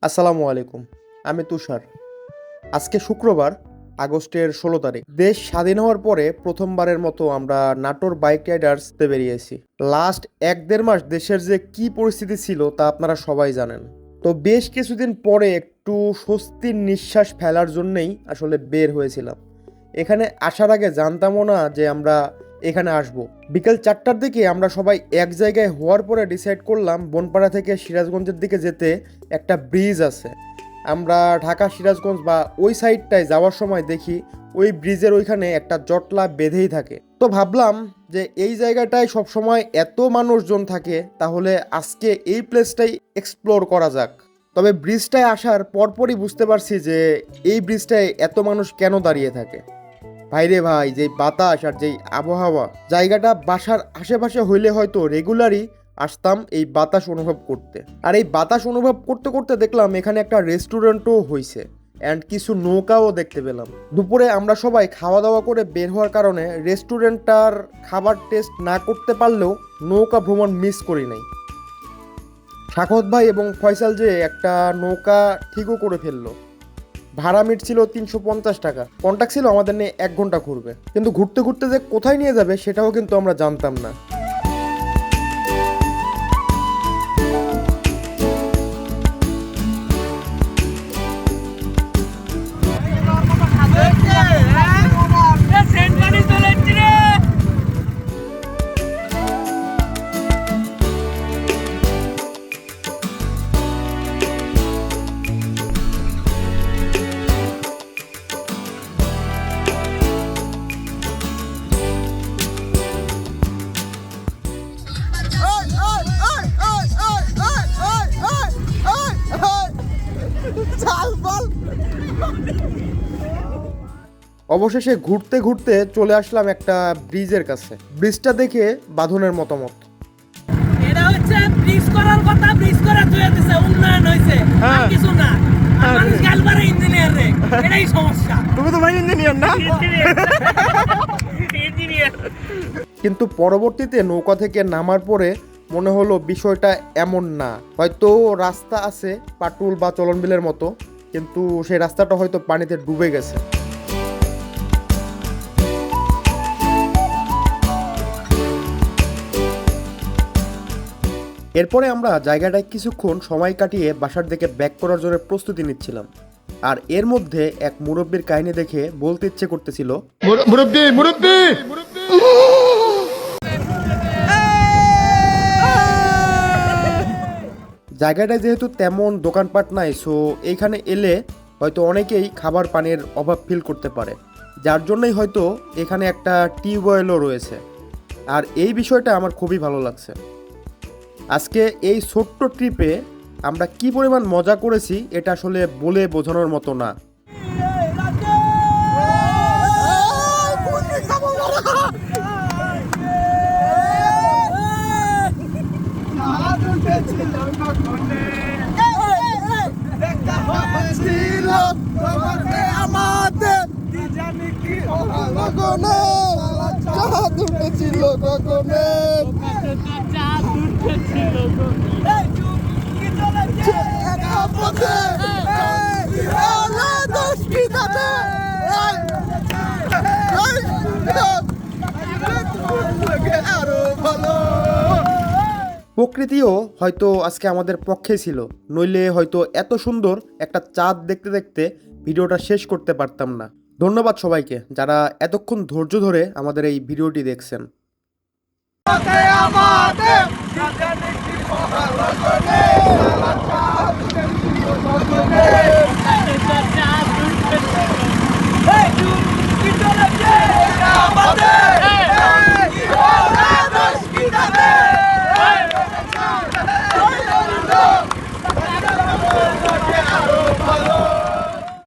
আসসালামু আলাইকুম। আমি তুষার। আজকে শুক্রবার, আগস্টের 16 তারিখ। দেশ স্বাধীন হওয়ার পরে প্রথমবারের মতো আমরা নাটোর বাইক রাইডার্সতে বেরিয়েছি। লাস্ট 1-1.5 মাস দেশের যে কি পরিস্থিতি ছিল তা আপনারা সবাই জানেন। তো বেশ কিছুদিন পরে একটু স্বস্তির নিঃশ্বাস ফেলার জন্যই আসলে বের হয়েছিলাম। এখানে আসার আগে জানতামও না যে আমরা এখানে আসব। বিকেল 4টার দিকে আমরা সবাই এক জায়গায় হওয়ার পরে ডিসাইড করলাম বনপাড়া থেকে সিরাজগঞ্জের দিকে যেতে একটা ব্রিজ আছে। আমরা ঢাকা সিরাজগঞ্জ বা ওই সাইডটায় যাওয়ার সময় দেখি ওই ব্রিজের ওইখানে একটা জটলা বেঁধেই থাকে। তো ভাবলাম যে এই জায়গাটায় সবসময় এত মানুষজন থাকে, তাহলে আজকে এই প্লেসটাই এক্সপ্লোর করা যাক। তবে ব্রিজটায় আসার পরপরই বুঝতে পারছি যে এই ব্রিজটায় এত মানুষ কেন দাঁড়িয়ে থাকে। ভাইরে ভাই, যেই বাতাস আর যেই আবহাওয়া, জায়গাটা বাসার আশেপাশে হইলে হয়তো রেগুলারই আসতাম এই বাতাস অনুভব করতে। আর এই বাতাস অনুভব করতে করতে দেখলাম এখানে একটা রেস্টুরেন্টও হয়েছে অ্যান্ড কিছু নৌকাও দেখতে পেলাম। দুপুরে আমরা সবাই খাওয়া দাওয়া করে বের হওয়ার কারণে রেস্টুরেন্টটার খাবার টেস্ট না করতে পারলেও নৌকা ভ্রমণ মিস করি নাই। সাখত ভাই এবং ফয়সাল যে একটা নৌকা ঠিকও করে ফেললো। ভাড়া মিটছিল 350 টাকা। কন্ট্যাক্ট ছিল আমাদের নিয়ে 1 ঘন্টা ঘুরবে, কিন্তু ঘুরতে ঘুরতে যে কোথায় নিয়ে যাবে সেটাও কিন্তু আমরা জানতাম না। অবশেষে ঘুরতে ঘুরতে চলে আসলাম একটা ব্রিজের কাছে। ব্রিজটা দেখে বাঁধনের মতামত। এটা হচ্ছে ব্রিজ করার কথা, ব্রিজ করা হয়ে দিছে, উন্নয়ন হয়েছে, আর কিছু না। মানুষ গালবারে ইঞ্জিনিয়ার রে, এটাই সমস্যা। তুমি তো ভাই ইঞ্জিনিয়ার না? ইঞ্জিনিয়ার। কিন্তু পরবর্তীতে নৌকা থেকে নামার পরে মনে হলো বিষয়টা এমন না। হয়তো রাস্তা আছে পাটুল বা চলনবিলের মতো, কিন্তু সেই রাস্তাটা হয়তো পানিতে ডুবে গেছে। এরপরে আমরা জায়গাটায় কিছুক্ষণ সময় কাটিয়ে বাসার দিকে ব্যাক করার জন্য প্রস্তুতি নিচ্ছিলাম। আর এর মধ্যে এক মুরব্বীর কাহিনী দেখে বলতে ইচ্ছে করতেছিল, মুরব্বী মুরব্বী। জায়গাটায় যেহেতু তেমন দোকানপাট নাই, সো এইখানে এলে হয়তো অনেকেই খাবার পানির অভাব ফিল করতে পারে, যার জন্যই হয়তো এখানে একটা টিউবওয়েলও রয়েছে। আর এই বিষয়টা আমার খুবই ভালো লাগছে। আজকে এই ছোট্ট ট্রিপে আমরা কি পরিমাণ মজা করেছি এটা আসলে বলে বোঝানোর মতো না। প্রকৃতিও হয়তো আজকে আমাদের পক্ষে ছিল, নইলে হয়তো এত সুন্দর একটা চাঁদ দেখতে দেখতে ভিডিওটা শেষ করতে পারতাম না। ধন্যবাদ সবাইকে যারা এতক্ষণ ধৈর্য ধরে আমাদের এই ভিডিওটি দেখছেন।